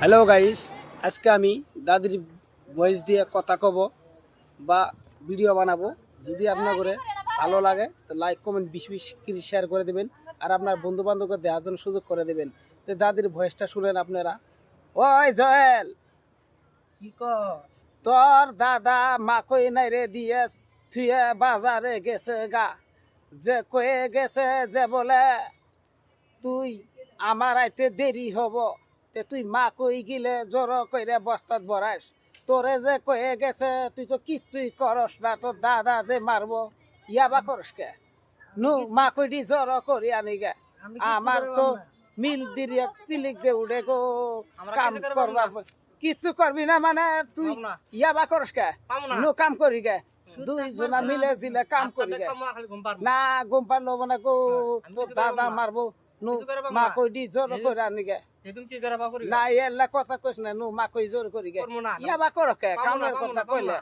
Hello guys, আজকে আমি দাদির ভয়েস দিয়ে কথা কব বা ভিডিও বানাবো। যদি আপনার করে ভালো লাগে তো লাইক কমেন্ট বেশি বেশি করে শেয়ার করে দেবেন, আর আপনার বন্ধু বান্ধবকে দেওয়ার জন্য সুযোগ করে দেবেন। তো দাদির ভয়েসটা শুনেন আপনারা। ওই জয়েল, কি কর? তোর দাদা মা কই নাই রে দিয়ে থুয়ে বাজারে গেছে গা, যে কয়ে গেছে যে বলে তুই আমার আইতে দেরি হব, তে তুই মা কই গিলে জোর কইরে বস্তাত ভরাস। তোরে যে কয়ে গেছে তুই তো কিচ্ছুই করস না, তোর দাদা যে মারবো ইয়াবা করস কে? নু মা কইডি জোর করি আনি গে। আমি আমার তো মিল দিয়ে চিলিক দে উঠে গো কাম করবার কিচ্ছু করবি না মানে তুই ইয়াবা করস কে? নু কাম করি গে, দুইজনা মিলে জিলে কাম করি গে। না ঘুম পারলো না গো, তোর দাদা মারবো। নু মা কই দি জোর করে আনি গে। না এলা কথা কইস না, নু মা কই জোর করি গে। ইয়াবা করস কে? কামের কথা কইলে